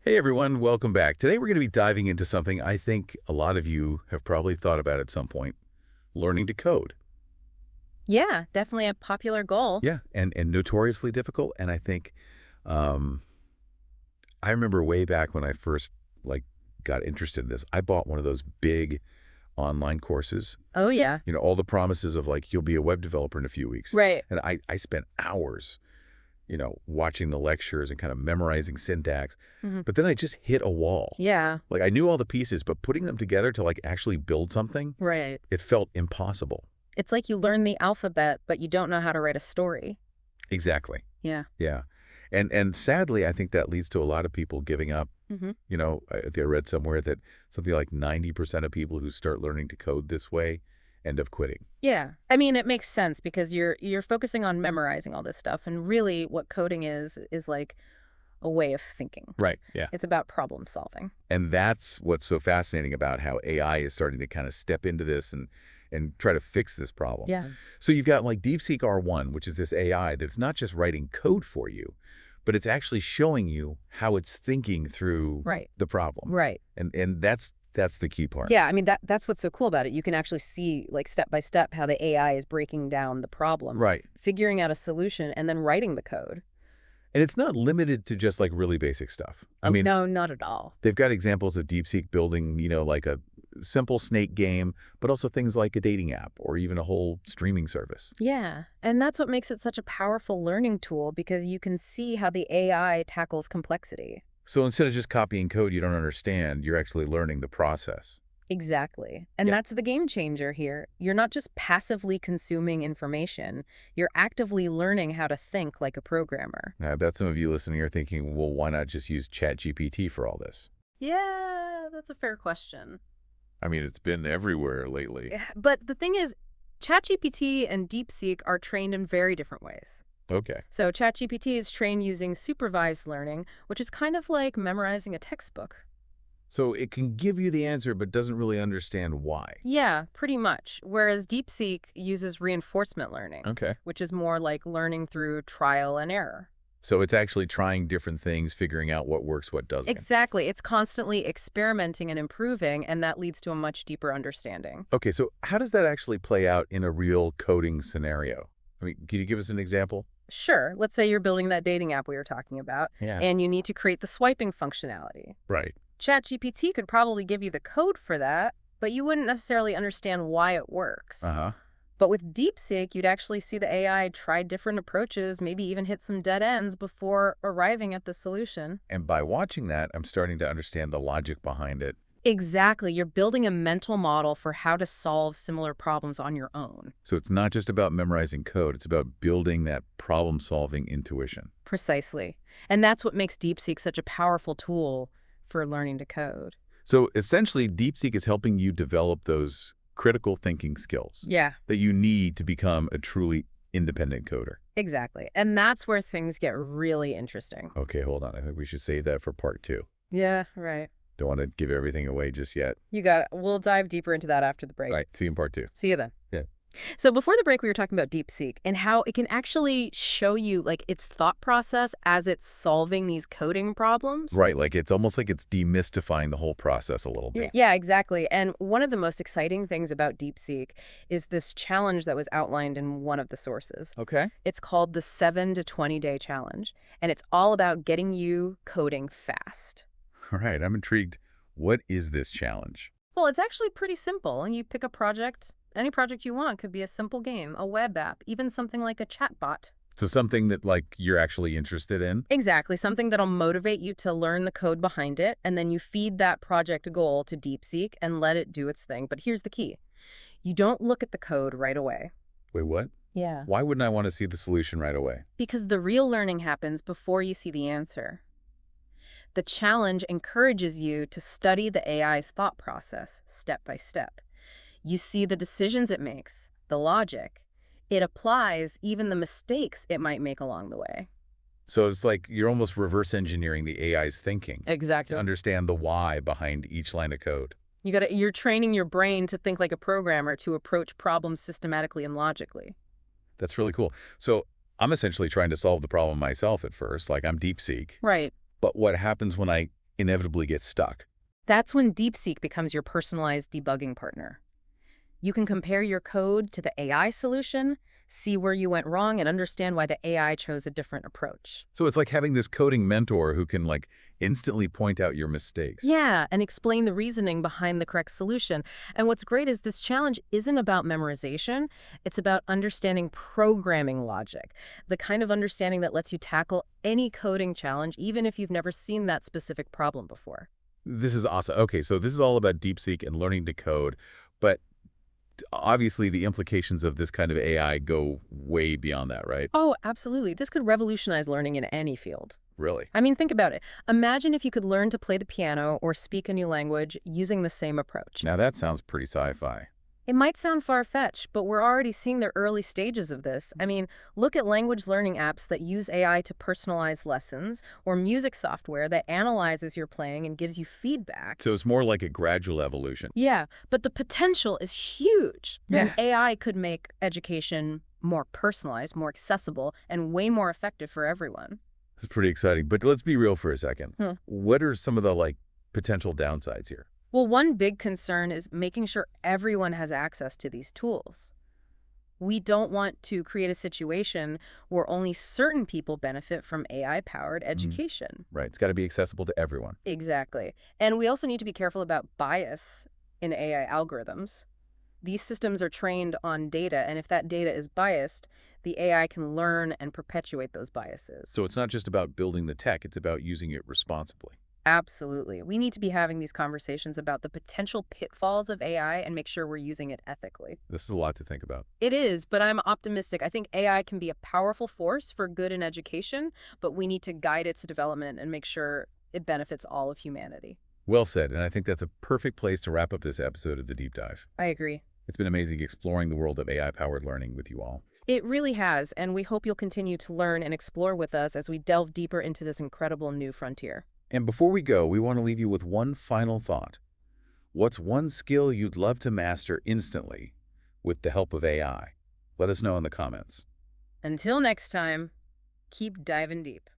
Hey everyone, welcome back. Today we're going to be diving into something I think a lot of you have probably thought about at some point, learning to code. Yeah, definitely a popular goal. Yeah, and notoriously difficult. And I think um, I remember way back when I first like got interested in this, I bought one of those big online courses. Oh, yeah. All the promises of like you'll be a web developer in a few weeks. Right. And I spent hours, watching the lectures and kind of memorizing syntax. Mhm. But then I just hit a wall. Yeah, Like I knew all the pieces, but putting them together to like actually build something, right. it felt impossible. It's like you learn the alphabet, but you don't know how to write a story. Exactly. Yeah. Yeah. And sadly, I think that leads to a lot of people giving up. Mhm. I think I read somewhere that something like 90% of people who start learning to code this way end up quitting. Yeah. I mean, it makes sense because you're focusing on memorizing all this stuff, and really what coding is like a way of thinking. Right. Yeah. It's about problem solving. And that's what's so fascinating about how AI is starting to kind of step into this and try to fix this problem. Yeah. So you've got like DeepSeek R1, which is this AI that's not just writing code for you, but it's actually showing you how it's thinking through Right. the problem. Right. And that's the key part. Yeah, I mean that's what's so cool about it. You can actually see like step by step how the AI is breaking down the problem, Right. figuring out a solution, and then writing the code. And it's not limited to just like really basic stuff. I Oh, mean, no, not at all. they've got examples of DeepSeek building, like a simple snake game, but also things like a dating app or even a whole streaming service. Yeah, and that's what makes it such a powerful learning tool because you can see how the AI tackles complexity. So instead of just copying code you don't understand, you're actually learning the process. Exactly. And Yeah. that's the game changer here. You're not just passively consuming information, you're actively learning how to think like a programmer. Now, I bet some of you listening are thinking, well, why not just use ChatGPT for all this? Yeah, that's a fair question. I mean, it's been everywhere lately. Yeah, but the thing is, ChatGPT and DeepSeek are trained in very different ways. Okay. So ChatGPT is trained using supervised learning, which is kind of like memorizing a textbook. So it can give you the answer, but doesn't really understand why. Yeah, pretty much. Whereas DeepSeek uses reinforcement learning, Okay. which is more like learning through trial and error. So it's actually trying different things, figuring out what works, what doesn't. Exactly. It's constantly experimenting and improving, and that leads to a much deeper understanding. Okay, so how does that actually play out in a real coding scenario? I mean, can you give us an example? Sure, let's say you're building that dating app we were talking about, Yeah. and you need to create the swiping functionality. Right. ChatGPT could probably give you the code for that, but you wouldn't necessarily understand why it works. Uh-huh. But with DeepSeek, you'd actually see the AI try different approaches, maybe even hit some dead ends before arriving at the solution. And by watching that, I'm starting to understand the logic behind it. Exactly. You're building a mental model for how to solve similar problems on your own. So it's not just about memorizing code, it's about building that problem-solving intuition. Precisely. And that's what makes DeepSeek such a powerful tool for learning to code. So essentially, DeepSeek is helping you develop those critical thinking skills Yeah, that you need to become a truly independent coder. exactly. And that's where things get really interesting. Okay, hold on. I think we should save that for part 2. Yeah, right. Don't want to give everything away just yet. You got it. We'll dive deeper into that after the break. All right, see you in part 2. See you then. Yeah. So before the break, we were talking about DeepSeek and how it can actually show you like its thought process as it's solving these coding problems. Right, like it's almost like it's demystifying the whole process a little bit. Yeah, exactly. And one of the most exciting things about DeepSeek is this challenge that was outlined in one of the sources. Okay. It's called the 7 to 20 day challenge, and it's all about getting you coding fast. All right, I'm intrigued. What is this challenge? Well, it's actually pretty simple. And you pick a project, any project you want. Could be a simple game, a web app, even something like a chatbot. So something that like you're actually interested in? Exactly, something that'll motivate you to learn the code behind it, and then you feed that project goal to DeepSeek and let it do its thing. But here's the key. You don't look at the code right away. Wait, what? Yeah. Why wouldn't I want to see the solution right away? Because the real learning happens before you see the answer. The challenge encourages you to study the AI's thought process step by step. You see the decisions it makes, the logic. It applies even the mistakes it might make along the way. So it's like you're almost reverse engineering the AI's thinking to Exactly. understand the why behind each line of code. You're training your brain to think like a programmer to approach problems systematically and logically. That's really cool. So I'm essentially trying to solve the problem myself at first, like I'm DeepSeek. Right. But what happens when I inevitably get stuck. That's when DeepSeek becomes your personalized debugging partner. You can compare your code to the AI solution, see where you went wrong, and understand why the AI chose a different approach. So it's like having this coding mentor who can like instantly point out your mistakes. Yeah, and explain the reasoning behind the correct solution. And what's great is this challenge isn't about memorization, it's about understanding programming logic, the kind of understanding that lets you tackle any coding challenge, even if you've never seen that specific problem before. This is awesome. Okay, so this is all about DeepSeek and learning to code, but obviously the implications of this kind of AI go way beyond that, right? Oh, absolutely. This could revolutionize learning in any field. Really? I mean, think about it. Imagine if you could learn to play the piano or speak a new language using the same approach. Now that sounds pretty sci-fi. It might sound far-fetched, but we're already seeing the early stages of this. I mean, look at language learning apps that use AI to personalize lessons, or music software that analyzes your playing and gives you feedback. So it's more like a gradual evolution. Yeah, but the potential is huge. Yeah. And AI could make education more personalized, more accessible, and way more effective for everyone. It's pretty exciting. But let's be real for a second. Hmm. What are some of the like potential downsides here? Well, one big concern is making sure everyone has access to these tools. We don't want to create a situation where only certain people benefit from AI-powered education. Right. It's got to be accessible to everyone. Exactly. And we also need to be careful about bias in AI algorithms. These systems are trained on data, and if that data is biased, the AI can learn and perpetuate those biases. So it's not just about building the tech, it's about using it responsibly. Absolutely. We need to be having these conversations about the potential pitfalls of AI and make sure we're using it ethically. This is a lot to think about. It is, but I'm optimistic. I think AI can be a powerful force for good in education, but we need to guide its development and make sure it benefits all of humanity. Well said, and I think that's a perfect place to wrap up this episode of The Deep Dive. I agree. It's been amazing exploring the world of AI-powered learning with you all. It really has, and we hope you'll continue to learn and explore with us as we delve deeper into this incredible new frontier. And before we go, we want to leave you with one final thought. What's one skill you'd love to master instantly with the help of AI? Let us know in the comments. Until next time, keep diving deep.